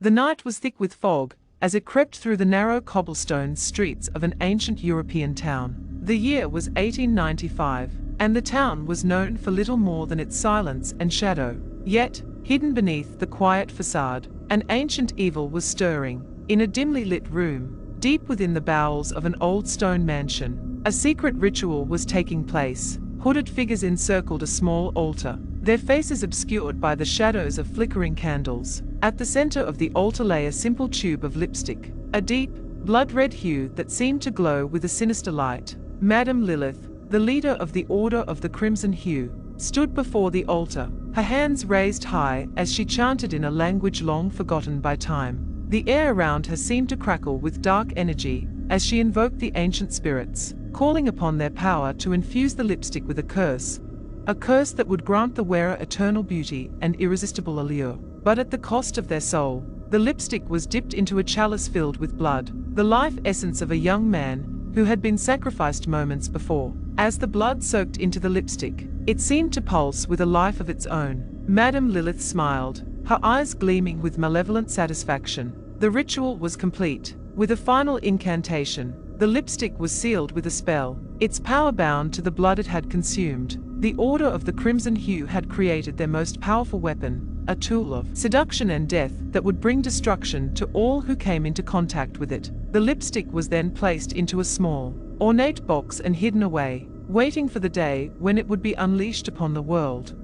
The night was thick with fog, as it crept through the narrow cobblestone streets of an ancient European town. The year was 1895, and the town was known for little more than its silence and shadow. Yet, hidden beneath the quiet facade, an ancient evil was stirring. In a dimly lit room, deep within the bowels of an old stone mansion, a secret ritual was taking place. Hooded figures encircled a small altar, their faces obscured by the shadows of flickering candles. At the center of the altar lay a simple tube of lipstick, a deep, blood-red hue that seemed to glow with a sinister light. Madame Lilith, the leader of the Order of the Crimson Hue, stood before the altar, her hands raised high as she chanted in a language long forgotten by time. The air around her seemed to crackle with dark energy as she invoked the ancient spirits, calling upon their power to infuse the lipstick with a curse that would grant the wearer eternal beauty and irresistible allure. But at the cost of their soul, the lipstick was dipped into a chalice filled with blood, the life essence of a young man who had been sacrificed moments before. As the blood soaked into the lipstick, it seemed to pulse with a life of its own. Madame Lilith smiled, her eyes gleaming with malevolent satisfaction. The ritual was complete. With a final incantation, the lipstick was sealed with a spell, its power bound to the blood it had consumed. The Order of the Crimson Hue had created their most powerful weapon, a tool of seduction and death that would bring destruction to all who came into contact with it. The lipstick was then placed into a small, ornate box and hidden away, waiting for the day when it would be unleashed upon the world.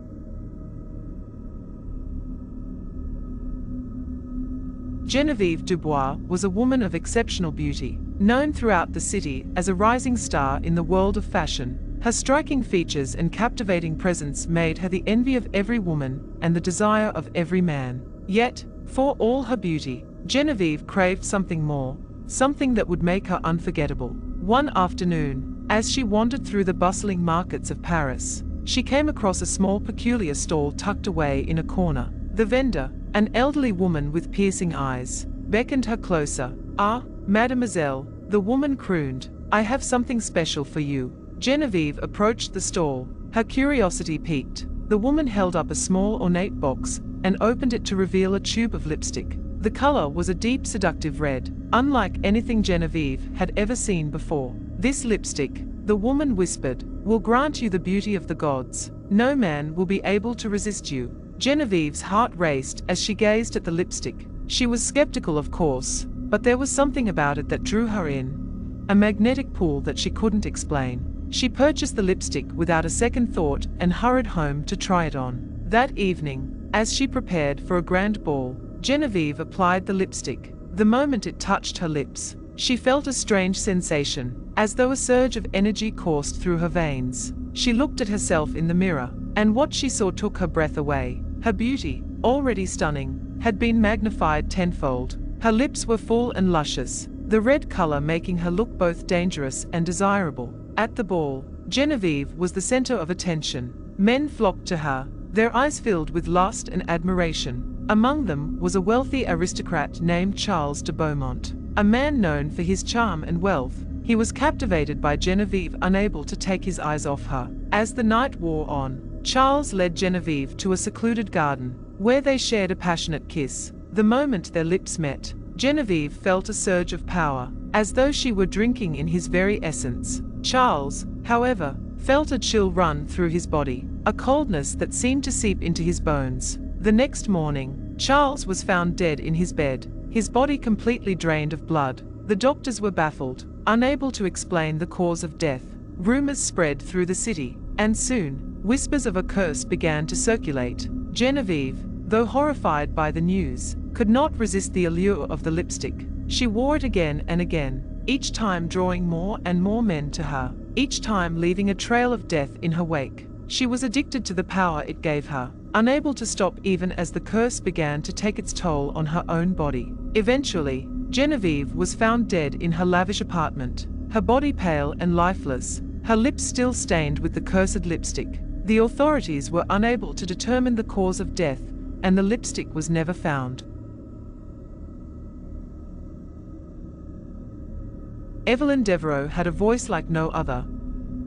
Geneviève Dubois was a woman of exceptional beauty, known throughout the city as a rising star in the world of fashion. Her striking features and captivating presence made her the envy of every woman and the desire of every man. Yet, for all her beauty, Geneviève craved something more, something that would make her unforgettable. One afternoon, as she wandered through the bustling markets of Paris, she came across a small peculiar stall tucked away in a corner. The vendor, an elderly woman with piercing eyes, beckoned her closer. "Ah, mademoiselle," the woman crooned, "I have something special for you." Geneviève approached the stall, her curiosity piqued. The woman held up a small ornate box and opened it to reveal a tube of lipstick. The color was a deep seductive red, unlike anything Geneviève had ever seen before. "This lipstick," the woman whispered, "will grant you the beauty of the gods. No man will be able to resist you." Genevieve's heart raced as she gazed at the lipstick. She was skeptical, of course, but there was something about it that drew her in, a magnetic pull that she couldn't explain. She purchased the lipstick without a second thought and hurried home to try it on. That evening, as she prepared for a grand ball, Geneviève applied the lipstick. The moment it touched her lips, she felt a strange sensation, as though a surge of energy coursed through her veins. She looked at herself in the mirror, and what she saw took her breath away. Her beauty, already stunning, had been magnified tenfold. Her lips were full and luscious, the red color making her look both dangerous and desirable. At the ball, Geneviève was the center of attention. Men flocked to her, their eyes filled with lust and admiration. Among them was a wealthy aristocrat named Charles de Beaumont, a man known for his charm and wealth. He was captivated by Geneviève, unable to take his eyes off her. As the night wore on, Charles led Geneviève to a secluded garden, where they shared a passionate kiss. The moment their lips met, Geneviève felt a surge of power, as though she were drinking in his very essence. Charles, however, felt a chill run through his body, a coldness that seemed to seep into his bones. The next morning, Charles was found dead in his bed, his body completely drained of blood. The doctors were baffled, unable to explain the cause of death. Rumors spread through the city, and soon, whispers of a curse began to circulate. Geneviève, though horrified by the news, could not resist the allure of the lipstick. She wore it again and again, each time drawing more and more men to her, each time leaving a trail of death in her wake. She was addicted to the power it gave her, unable to stop even as the curse began to take its toll on her own body. Eventually, Geneviève was found dead in her lavish apartment, her body pale and lifeless, her lips still stained with the cursed lipstick. The authorities were unable to determine the cause of death, and the lipstick was never found. Evelyn Devereux had a voice like no other,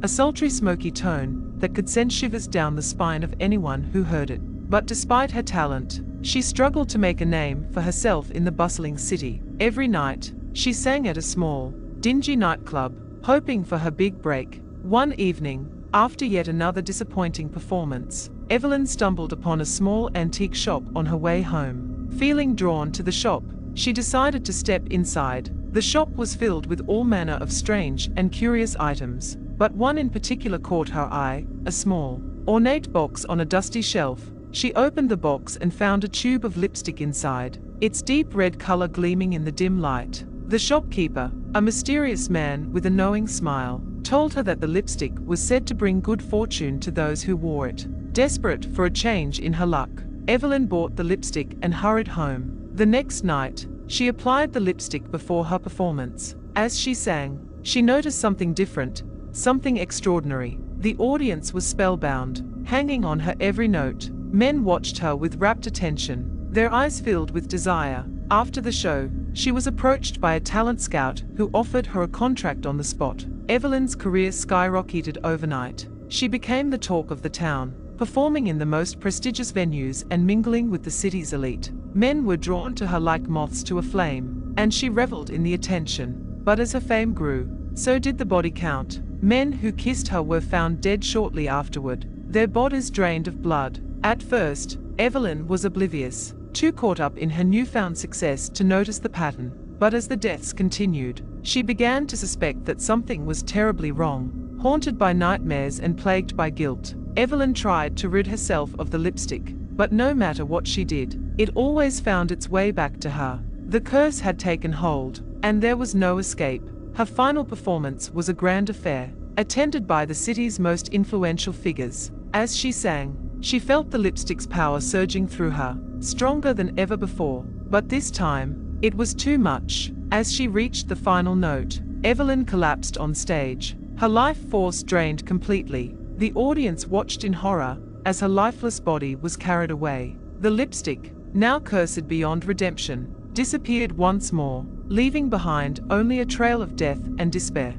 a sultry, smoky tone that could send shivers down the spine of anyone who heard it. But despite her talent, she struggled to make a name for herself in the bustling city. Every night, she sang at a small, dingy nightclub, hoping for her big break. One evening, after yet another disappointing performance, Evelyn stumbled upon a small antique shop on her way home. Feeling drawn to the shop, she decided to step inside. The shop was filled with all manner of strange and curious items, but one in particular caught her eye, a small, ornate box on a dusty shelf. She opened the box and found a tube of lipstick inside, its deep red color gleaming in the dim light. The shopkeeper, a mysterious man with a knowing smile, told her that the lipstick was said to bring good fortune to those who wore it. Desperate for a change in her luck, Evelyn bought the lipstick and hurried home. The next night, she applied the lipstick before her performance. As she sang, she noticed something different, something extraordinary. The audience was spellbound, hanging on her every note. Men watched her with rapt attention, their eyes filled with desire. After the show, she was approached by a talent scout who offered her a contract on the spot. Evelyn's career skyrocketed overnight. She became the talk of the town, performing in the most prestigious venues and mingling with the city's elite. Men were drawn to her like moths to a flame, and she reveled in the attention. But as her fame grew, so did the body count. Men who kissed her were found dead shortly afterward, their bodies drained of blood. At first, Evelyn was oblivious, too caught up in her newfound success to notice the pattern. But as the deaths continued, she began to suspect that something was terribly wrong. Haunted by nightmares and plagued by guilt, Evelyn tried to rid herself of the lipstick, but no matter what she did, it always found its way back to her. The curse had taken hold, and there was no escape. Her final performance was a grand affair, attended by the city's most influential figures. As she sang, she felt the lipstick's power surging through her, stronger than ever before. But this time, it was too much. As she reached the final note, Evelyn collapsed on stage, her life force drained completely. The audience watched in horror as her lifeless body was carried away. The lipstick, now cursed beyond redemption, disappeared once more, leaving behind only a trail of death and despair.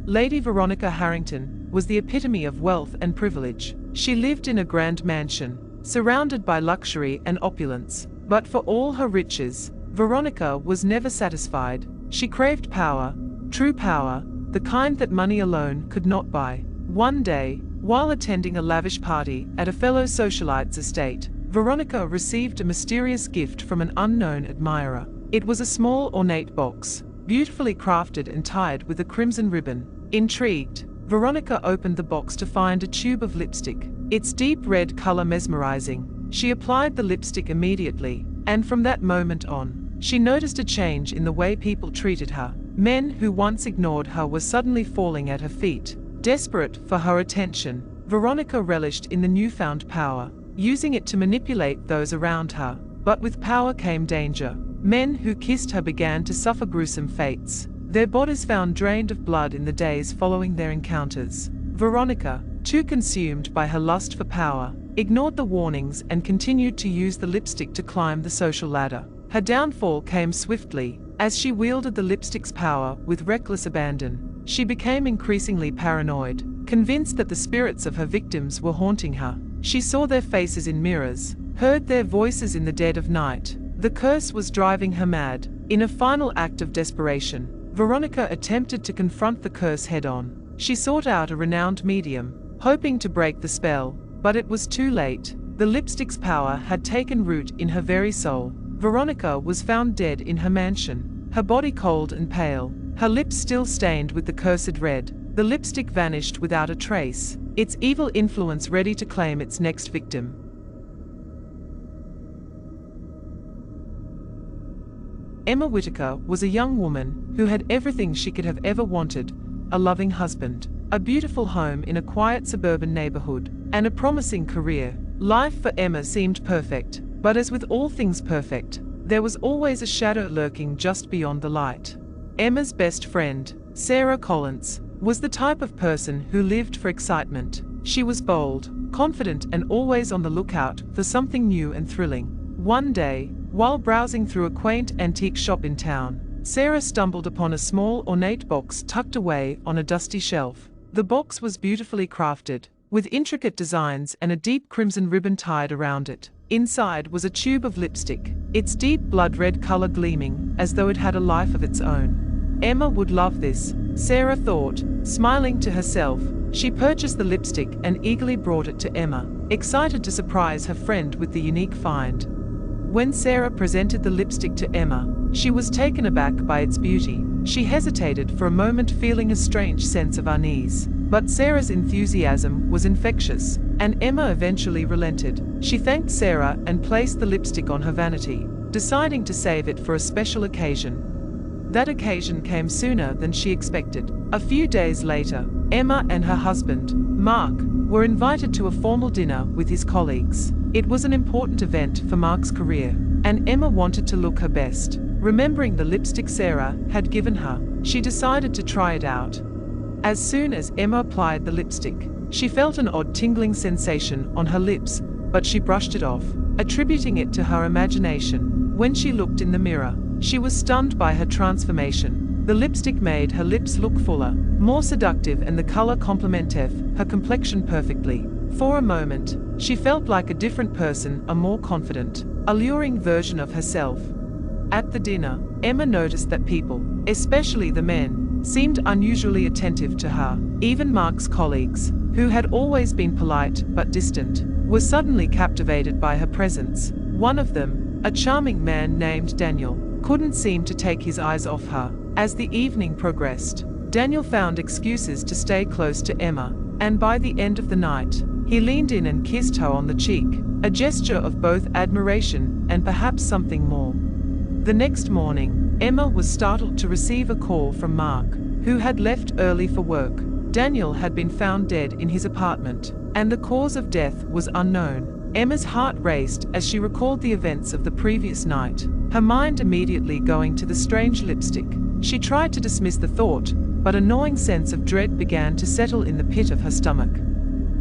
Lady Veronica Harrington was the epitome of wealth and privilege. She lived in a grand mansion, surrounded by luxury and opulence. But for all her riches, Veronica was never satisfied. She craved power, true power, the kind that money alone could not buy. One day, while attending a lavish party at a fellow socialite's estate, Veronica received a mysterious gift from an unknown admirer. It was a small ornate box, beautifully crafted and tied with a crimson ribbon. Intrigued, Veronica opened the box to find a tube of lipstick, its deep red color mesmerizing. She applied the lipstick immediately, and from that moment on, she noticed a change in the way people treated her. Men who once ignored her were suddenly falling at her feet. Desperate for her attention, Veronica relished in the newfound power, using it to manipulate those around her. But with power came danger. Men who kissed her began to suffer gruesome fates, their bodies found drained of blood in the days following their encounters. Veronica, too consumed by her lust for power, ignored the warnings and continued to use the lipstick to climb the social ladder. Her downfall came swiftly. As she wielded the lipstick's power with reckless abandon, she became increasingly paranoid, convinced that the spirits of her victims were haunting her. She saw their faces in mirrors, heard their voices in the dead of night. The curse was driving her mad. In a final act of desperation, Veronica attempted to confront the curse head-on. She sought out a renowned medium, hoping to break the spell, but it was too late. The lipstick's power had taken root in her very soul. Veronica was found dead in her mansion, her body cold and pale, her lips still stained with the cursed red. The lipstick vanished without a trace, its evil influence ready to claim its next victim. Emma Whittaker was a young woman who had everything she could have ever wanted: a loving husband, a beautiful home in a quiet suburban neighborhood, and a promising career. Life for Emma seemed perfect, but as with all things perfect, there was always a shadow lurking just beyond the light. Emma's best friend, Sarah Collins, was the type of person who lived for excitement. She was bold, confident, and always on the lookout for something new and thrilling. One day, while browsing through a quaint antique shop in town, Sarah stumbled upon a small ornate box tucked away on a dusty shelf. The box was beautifully crafted, with intricate designs and a deep crimson ribbon tied around it. Inside was a tube of lipstick, its deep blood-red color gleaming as though it had a life of its own. Emma would love this, Sarah thought, smiling to herself. She purchased the lipstick and eagerly brought it to Emma, excited to surprise her friend with the unique find. When Sarah presented the lipstick to Emma, she was taken aback by its beauty. She hesitated for a moment, feeling a strange sense of unease. But Sarah's enthusiasm was infectious, and Emma eventually relented. She thanked Sarah and placed the lipstick on her vanity, deciding to save it for a special occasion. That occasion came sooner than she expected. A few days later, Emma and her husband, Mark, were invited to a formal dinner with his colleagues. It was an important event for Mark's career, and Emma wanted to look her best. Remembering the lipstick Sarah had given her, she decided to try it out. As soon as Emma applied the lipstick, she felt an odd tingling sensation on her lips, but she brushed it off, attributing it to her imagination. When she looked in the mirror, she was stunned by her transformation. The lipstick made her lips look fuller, more seductive, and the color complemented her complexion perfectly. For a moment, she felt like a different person, a more confident, alluring version of herself. At the dinner, Emma noticed that people, especially the men, seemed unusually attentive to her. Even Mark's colleagues, who had always been polite but distant, were suddenly captivated by her presence. One of them, a charming man named Daniel, couldn't seem to take his eyes off her. As the evening progressed, Daniel found excuses to stay close to Emma, and by the end of the night, he leaned in and kissed her on the cheek, a gesture of both admiration and perhaps something more. The next morning, Emma was startled to receive a call from Mark, who had left early for work. Daniel had been found dead in his apartment, and the cause of death was unknown. Emma's heart raced as she recalled the events of the previous night, her mind immediately going to the strange lipstick. She tried to dismiss the thought, but a gnawing sense of dread began to settle in the pit of her stomach.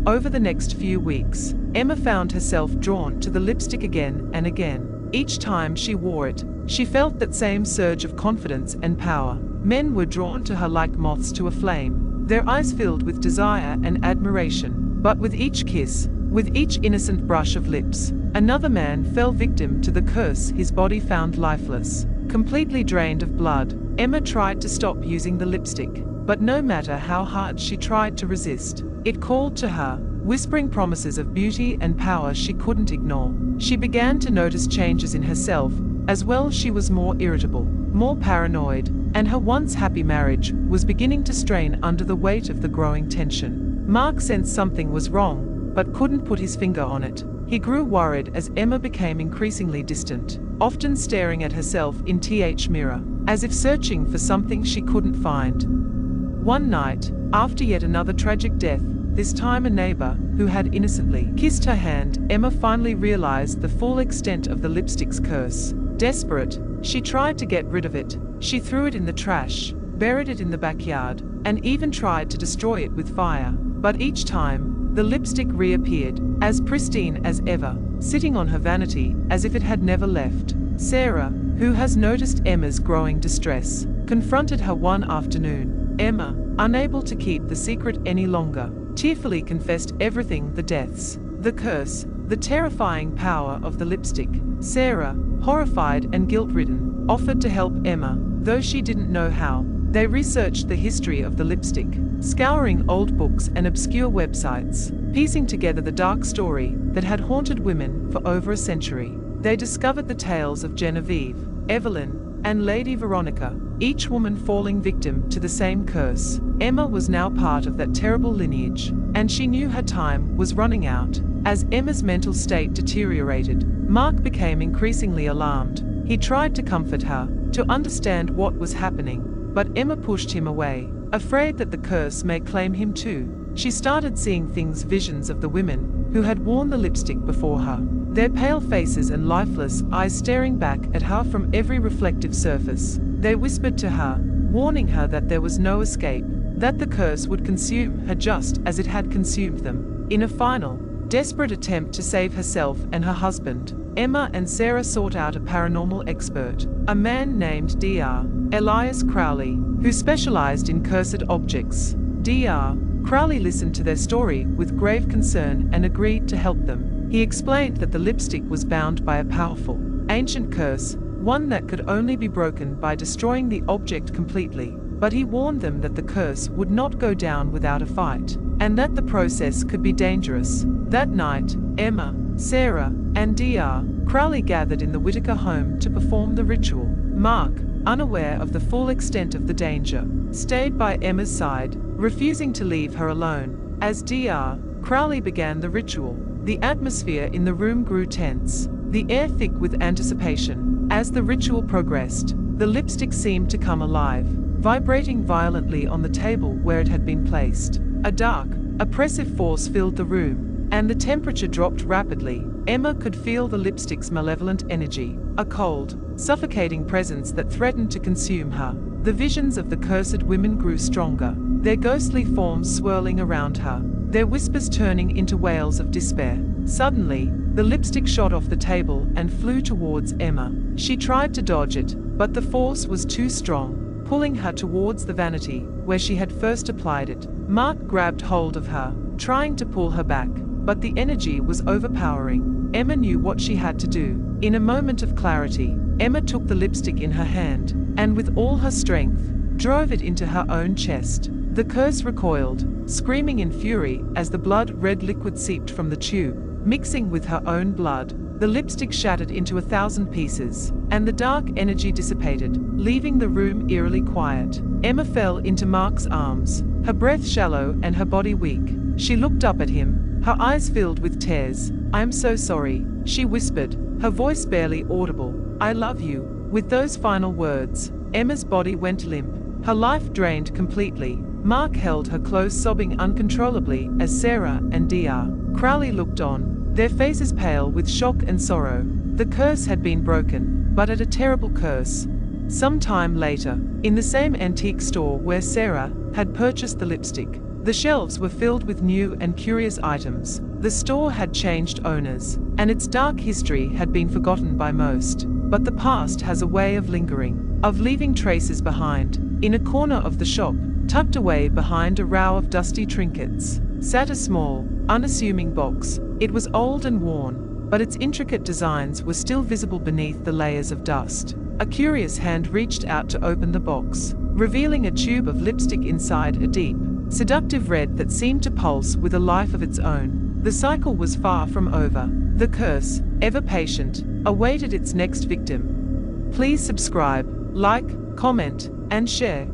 Over the next few weeks, Emma found herself drawn to the lipstick again and again. Each time she wore it, she felt that same surge of confidence and power. Men were drawn to her like moths to a flame, their eyes filled with desire and admiration. But with each kiss, with each innocent brush of lips, another man fell victim to the curse. His body found lifeless, completely drained of blood. Emma tried to stop using the lipstick, but no matter how hard she tried to resist, it called to her, whispering promises of beauty and power she couldn't ignore. She began to notice changes in herself, as well. She was more irritable, more paranoid, and her once happy marriage was beginning to strain under the weight of the growing tension. Mark sensed something was wrong, but couldn't put his finger on it. He grew worried as Emma became increasingly distant, often staring at herself in the mirror, as if searching for something she couldn't find. One night, after yet another tragic death, this time a neighbor who had innocently kissed her hand, Emma finally realized the full extent of the lipstick's curse. Desperate, she tried to get rid of it. She threw it in the trash, buried it in the backyard, and even tried to destroy it with fire. But each time, the lipstick reappeared, as pristine as ever, sitting on her vanity as if it had never left. Sarah, who has noticed Emma's growing distress, confronted her one afternoon. Emma, unable to keep the secret any longer, tearfully confessed everything: the deaths, the curse, the terrifying power of the lipstick. Sarah, horrified and guilt-ridden, offered to help Emma, though she didn't know how. They researched the history of the lipstick, scouring old books and obscure websites, piecing together the dark story that had haunted women for over a century. They discovered the tales of Genevieve, Evelyn, and Lady Veronica, each woman falling victim to the same curse. Emma was now part of that terrible lineage, and she knew her time was running out. As Emma's mental state deteriorated, Mark became increasingly alarmed. He tried to comfort her, to understand what was happening, but Emma pushed him away, afraid that the curse may claim him too. She started seeing things, visions of the women who had worn the lipstick before her, their pale faces and lifeless eyes staring back at her from every reflective surface. They whispered to her, warning her that there was no escape, that the curse would consume her just as it had consumed them. In a final, desperate attempt to save herself and her husband, Emma and Sarah sought out a paranormal expert, a man named Dr. Elias Crowley, who specialized in cursed objects. Dr. Crowley listened to their story with grave concern and agreed to help them. He explained that the lipstick was bound by a powerful, ancient curse, one that could only be broken by destroying the object completely. But he warned them that the curse would not go down without a fight, and that the process could be dangerous. That night, Emma, Sarah, and Dr. Crowley gathered in the Whitaker home to perform the ritual. Mark, unaware of the full extent of the danger, stayed by Emma's side, refusing to leave her alone. As Dr. Crowley began the ritual, the atmosphere in the room grew tense, the air thick with anticipation. As the ritual progressed, the lipstick seemed to come alive, vibrating violently on the table where it had been placed. A dark, oppressive force filled the room, and the temperature dropped rapidly. Emma could feel the lipstick's malevolent energy, a cold, suffocating presence that threatened to consume her. The visions of the cursed women grew stronger, their ghostly forms swirling around her, their whispers turning into wails of despair. Suddenly, the lipstick shot off the table and flew towards Emma. She tried to dodge it, but the force was too strong, pulling her towards the vanity where she had first applied it. Mark grabbed hold of her, trying to pull her back, but the energy was overpowering. Emma knew what she had to do. In a moment of clarity, Emma took the lipstick in her hand, and with all her strength, drove it into her own chest. The curse recoiled, screaming in fury as the blood-red liquid seeped from the tube, mixing with her own blood. The lipstick shattered into 1,000 pieces, and the dark energy dissipated, leaving the room eerily quiet. Emma fell into Mark's arms, her breath shallow and her body weak. She looked up at him, her eyes filled with tears. "I am so sorry," she whispered, her voice barely audible. "I love you." With those final words, Emma's body went limp, her life drained completely. Mark held her close, sobbing uncontrollably as Sarah and Dr. Crowley looked on, their faces pale with shock and sorrow. The curse had been broken, but at a terrible curse. Some time later, in the same antique store where Sarah had purchased the lipstick, the shelves were filled with new and curious items. The store had changed owners, and its dark history had been forgotten by most. But the past has a way of lingering, of leaving traces behind. In a corner of the shop, tucked away behind a row of dusty trinkets, sat a small, unassuming box. It was old and worn, but its intricate designs were still visible beneath the layers of dust. A curious hand reached out to open the box, revealing a tube of lipstick inside, a deep, seductive red that seemed to pulse with a life of its own. The cycle was far from over. The curse, ever patient, awaited its next victim. Please subscribe, like, comment, and share.